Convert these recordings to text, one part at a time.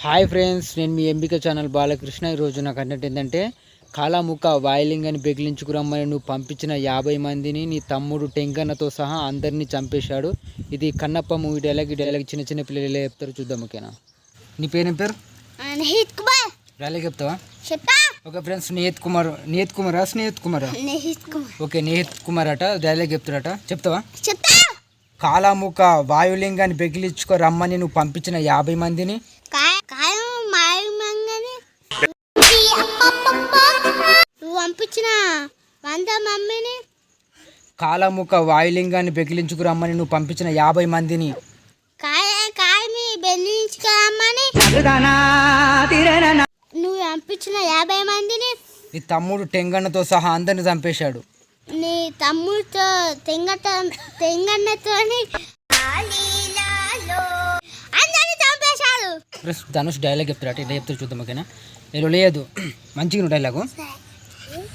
Hi friends, నేను మీ ఎంబిక channel Balakrishna. ఈరోజు నా కంటెంట్ ఏంటంటే కాలాముఖ వాయులింగాన్ని బెగిలించుకురమ్మని నువ్వు పంపించిన 50 మందిని నీ తమ్ముడు టెంకన్నతో సహా అందరినీ చంపేశాడు. ఇది కన్నప్ప మూవీ డైలాగ్. చిన్న చిన్న పిల్లలు ఎలా చెప్తారు చూద్దాం. ఓకేనా? నీ పేరు ఏం పేరు? డైలాగ్ చెప్తావా? Okay friends, Nihith Kumar. Okay, Nihith Kumar అట డైలాగ్ చెప్తాడట. చెప్తావా? కాలాముఖ వాయులింగాన్ని బెగిలించుకో రమ్మని నువ్వు పంపించిన 50 మందిని కాలాముఖ వాయులింగాన్ని బెగిలించుకురమ్మని నువ్వు పంపించిన 50 మందిని నువ్వు పంపించిన 50 మందిని నీ తమ్ముడు టెంగన్నతో సహా అందరిని చంపేశాడు. నీ తమ్ముడితో తెంగన్నతో అందరిని చంపేశాడు. ధనుష్ డైలాగ్ చెప్తాడు. ఇట్లా చెప్తారు చూద్దాం. ఓకేనా? నేను లేదు మంచిగా డైలాగు.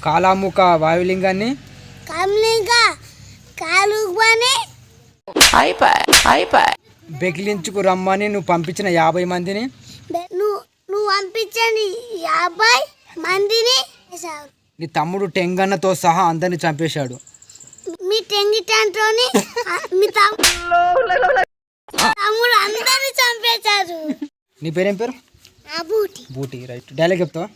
కాలాముఖ వాయులింగాన్ని బెగిలించుకు రమ్మని నువ్వు పంపించిన 50 మందిని నువ్వు పంపించిన 50 మందిని నీ తమ్ముడు టెంగన్నతో సహా అందరిని చంపేశాడు. మీ టెంగిటంతోని మీ తమ్ముడు అందరిని చంపేశాడు. నీ పేరేం పేరు? బూటి. రైట్. డైలాగ్ చెప్తావా?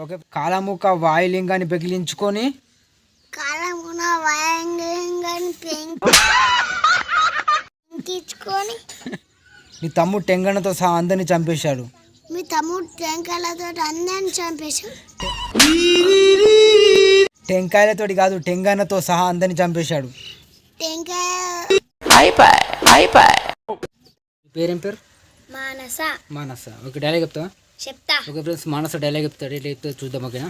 ఓకే. కాలాముఖ వాయులింగాన్ని బెగిలించుకొని నీ తమ్ముడు టెంగన్నతో సహా అందరిని చంపేశాడు. మీ తమ్ముడు టెంకాయలతో అందరిని చంపేశాడు. టెంకాయలతోటి కాదు, టెంగన్నతో సహా అందరిని చంపేశాడు. పేరేం పేరు? మానస. ఓకే, డైలాగ్ చెప్తావా? చెప్తా. ఓకే ఫ్రెండ్స్, మానస డైలాగ్ చెప్తాడు. ఇట్లా చెప్తా చూద్దాం. ఓకేనా?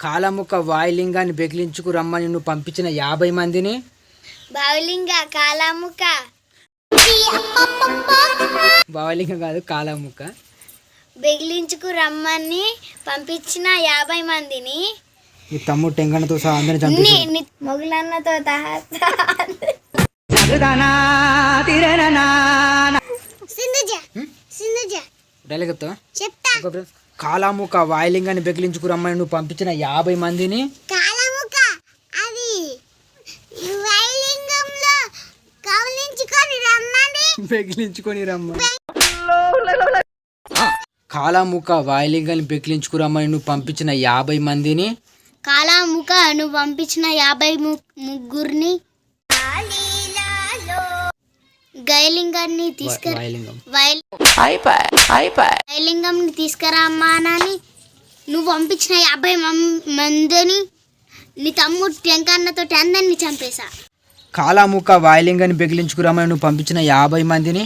కాలాముఖ వాయులింగాన్ని బెగిలించుకు రమ్మని నువ్వు పంపించిన 50 మందిని వాయులింగం కాదు, కాలాముఖ బెగిలించుకు రమ్మని పంపించిన 50 మందిని నీ తమ్ముడు టెంగన్నతో సహా అందరిని చంపేశాడు. మొగులన్నతో డైలాగ్ చెప్తావా? చెప్తా. కాలాముఖ వాయులింగాన్ని బెగిలించుకు రమ్మని నువ్వు పంపించిన 50 మందిని అది వాయులింగంలో బెగిలించుకొని రమ్మని కాలాముఖ వాయులింగాన్ని బెగిలించుకు రమ్మని నువ్వు పంపించిన 50 మందిని కాలాముఖ నువ్వు పంపించిన 50 ముగ్గురిని గైలింగాన్ని వైలింగంని తీసుకురమ్మానని నువ్వు పంపించిన 50 మందిని నీ తమ్ముడు టెంకన్నతో అందరిని చంపేశా. కాలాముఖ వాయులింగాన్ని బెగిలించుకు రమ్మని నువ్వు పంపించిన 50 మందిని